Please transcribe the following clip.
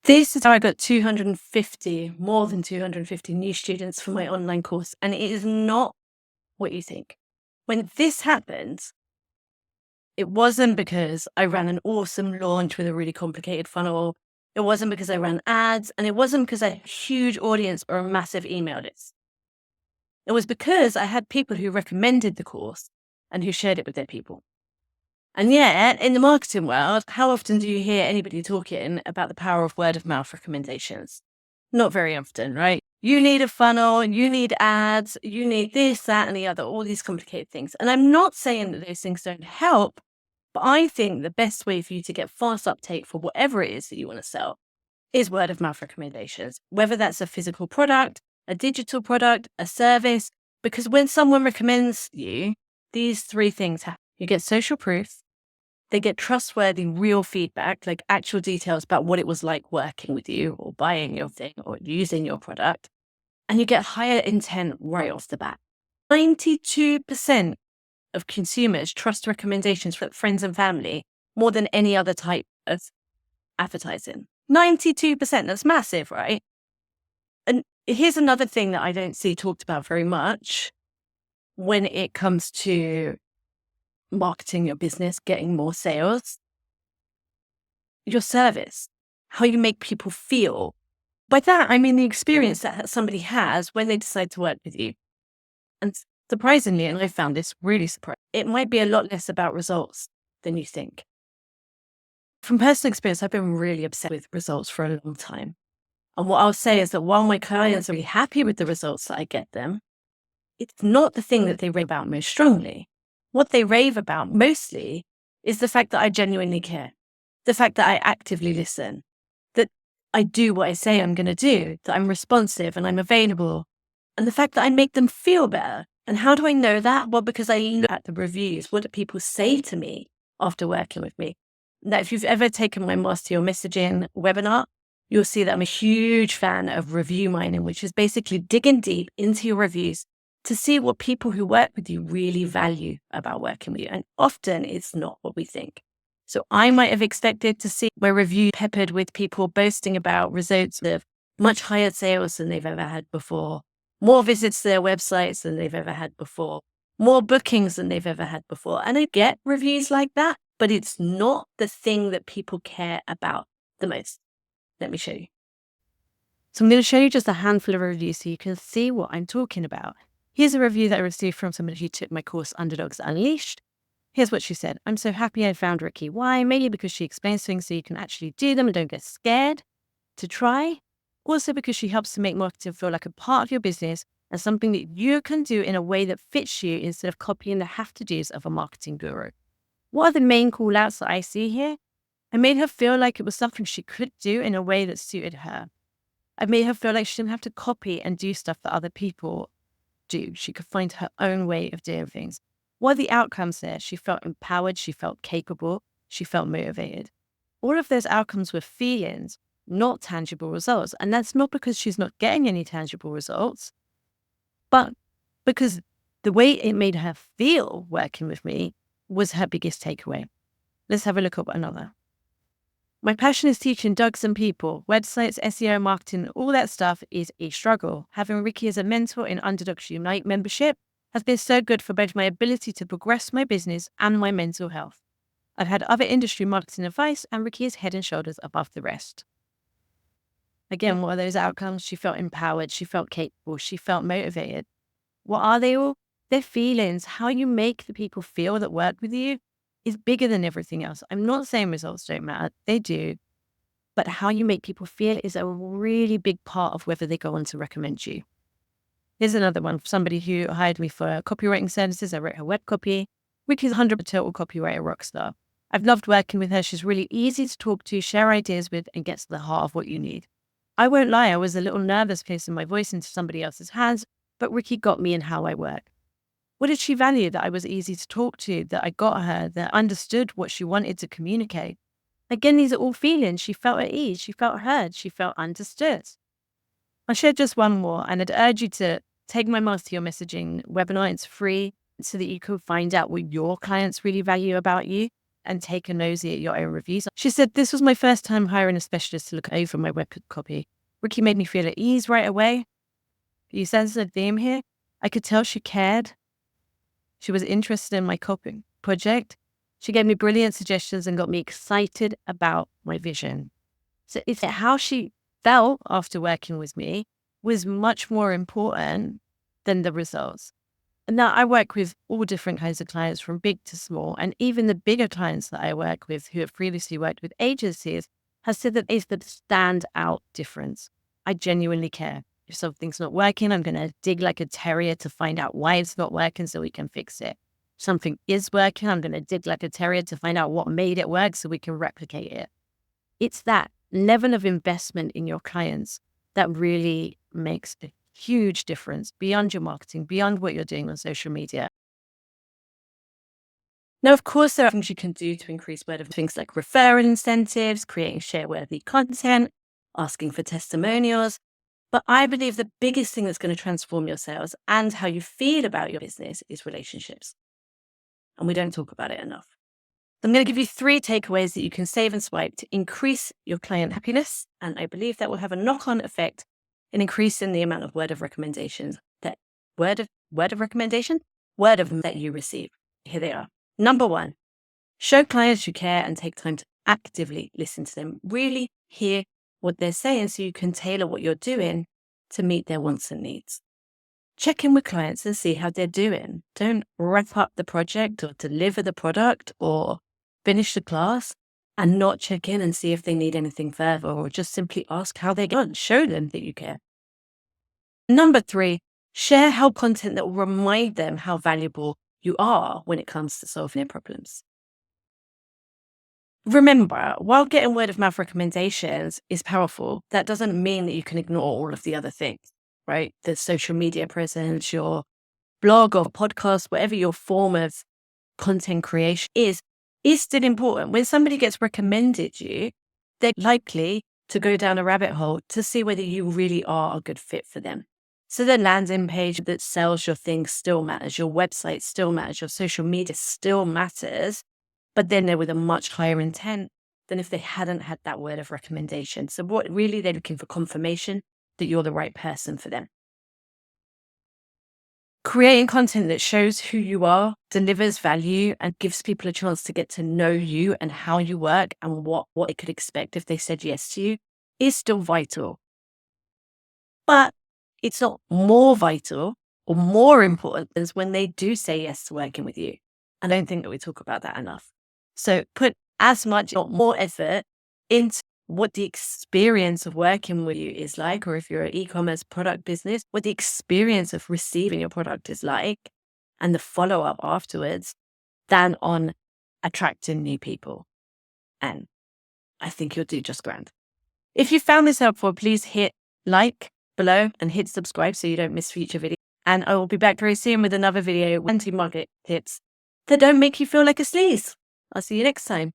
This is how I got 250, more than 250 new students for my online course. And it is not what you think. When this happened, it wasn't because I ran an awesome launch with a really complicated funnel. It wasn't because I ran ads, and it wasn't because I had a huge audience or a massive email list. It was because I had people who recommended the course and who shared it with their people. And yet, in the marketing world, how often do you hear anybody talking about the power of word of mouth recommendations? Not very often, right? You need a funnel, you need ads, you need this, that, and the other, all these complicated things. And I'm not saying that those things don't help, but I think the best way for you to get fast uptake for whatever it is that you want to sell is word of mouth recommendations, whether that's a physical product, a digital product, a service, because when someone recommends you, these three things happen. You get social proof, they get trustworthy, real feedback, like actual details about what it was like working with you or buying your thing or using your product. And you get higher intent right off the bat. 92% of consumers trust recommendations from friends and family more than any other type of advertising. 92%, that's massive, right? And here's another thing that I don't see talked about very much when it comes to marketing your business, getting more sales. Your service, how you make people feel. By that, I mean the experience that somebody has when they decide to work with you. And surprisingly, and I found this really surprising, it might be a lot less about results than you think. From personal experience, I've been really obsessed with results for a long time. And what I'll say is that while my clients are really happy with the results that I get them, it's not the thing that they rave about most strongly. What they rave about mostly is the fact that I genuinely care, the fact that I actively listen, that I do what I say I'm going to do, that I'm responsive and I'm available, and the fact that I make them feel better. And how do I know that? Well, because I look at the reviews. What do people say to me after working with me? Now, if you've ever taken my Master Your Messaging webinar, you'll see that I'm a huge fan of review mining, which is basically digging deep into your reviews to see what people who work with you really value about working with you. And often it's not what we think. So I might have expected to see my review peppered with people boasting about results of much higher sales than they've ever had before, more visits to their websites than they've ever had before, more bookings than they've ever had before. And I get reviews like that, but it's not the thing that people care about the most. Let me show you. So I'm going to show you just a handful of reviews so you can see what I'm talking about. Here's a review that I received from somebody who took my course Underdogs Unleashed. Here's what she said. I'm so happy I found Ricky. Why? Mainly because she explains things so you can actually do them and don't get scared to try. Also because she helps to make marketing feel like a part of your business and something that you can do in a way that fits you instead of copying the have-to-dos of a marketing guru. What are the main call-outs that I see here? I made her feel like it was something she could do in a way that suited her. I made her feel like she didn't have to copy and do stuff that other people do. She could find her own way of doing things. What are the outcomes there? She felt empowered, she felt capable, she felt motivated. All of those outcomes were feelings, not tangible results. And that's not because she's not getting any tangible results, but because the way it made her feel working with me was her biggest takeaway. Let's have a look at another. My passion is teaching dogs and people. Websites, SEO, marketing, all that stuff is a struggle. Having Ricky as a mentor in Underdogs Unite membership has been so good for both my ability to progress my business and my mental health. I've had other industry marketing advice, and Ricky is head and shoulders above the rest. Again, what are those outcomes? She felt empowered, she felt capable, she felt motivated. What are they all? They're feelings. How you make the people feel that work with you is bigger than everything else. I'm not saying results don't matter. They do. But how you make people feel is a really big part of whether they go on to recommend you. Here's another one. Somebody who hired me for copywriting services. I wrote her web copy. Ricky's 100% total copywriter rockstar. I've loved working with her. She's really easy to talk to, share ideas with, and gets to the heart of what you need. I won't lie, I was a little nervous placing my voice into somebody else's hands, but Ricky got me in how I work. What did she value? That I was easy to talk to, that I got her, that I understood what she wanted to communicate. Again, these are all feelings. She felt at ease, she felt heard, she felt understood. I'll share just one more, and I'd urge you to take my Master Your Messaging webinar. It's free so that you can find out what your clients really value about you. and take a nosy at your own reviews. She said, "This was my first time hiring a specialist to look over my web copy. Ricky made me feel at ease right away. You sense a theme here? I could tell she cared. She was interested in my copy project. She gave me brilliant suggestions and got me excited about my vision." So it's how she felt after working with me was much more important than the results. And now I work with all different kinds of clients from big to small. And even the bigger clients that I work with who have previously worked with agencies have said that it's the standout difference. I genuinely care. If something's not working, I'm going to dig like a terrier to find out why it's not working so we can fix it. If something is working, I'm going to dig like a terrier to find out what made it work so we can replicate it. It's that level of investment in your clients that really makes a huge difference beyond your marketing, beyond what you're doing on social media. Now, of course, there are things you can do to increase word of mouth, things like referral incentives, creating share-worthy content, asking for testimonials. But I believe the biggest thing that's going to transform your sales and how you feel about your business is relationships. And we don't talk about it enough. I'm going to give you 3 takeaways that you can save and swipe to increase your client happiness. And I believe that will have a knock-on effect in increasing the amount of word of recommendations that you receive. Here they are. Number 1, show clients you care and take time to actively listen to them. Really hear what they're saying so you can tailor what you're doing to meet their wants and needs. Check in with clients and see how they're doing. Don't wrap up the project or deliver the product or finish the class and not check in and see if they need anything further, or just simply ask how they're going. Show them that you care. Number 3, share help content that will remind them how valuable you are when it comes to solving their problems. Remember, while getting word of mouth recommendations is powerful, that doesn't mean that you can ignore all of the other things, right? The social media presence, your blog or podcast, whatever your form of content creation is still important. When somebody gets recommended you, they're likely to go down a rabbit hole to see whether you really are a good fit for them. So the landing page that sells your thing still matters. Your website still matters. Your social media still matters. But then they're with a much higher intent than if they hadn't had that word of recommendation. So what really they're looking for confirmation that you're the right person for them. Creating content that shows who you are, delivers value, and gives people a chance to get to know you and how you work and what they could expect if they said yes to you is still vital. But it's not more vital or more important than when they do say yes to working with you. I don't think that we talk about that enough. So put as much or more effort into what the experience of working with you is like, or if you're an e-commerce product business, what the experience of receiving your product is like and the follow-up afterwards, than on attracting new people. And I think you'll do just grand. If you found this helpful, please hit like below and hit subscribe so you don't miss future videos. And I will be back very soon with another video with anti-market tips that don't make you feel like a sleaze. I'll see you next time.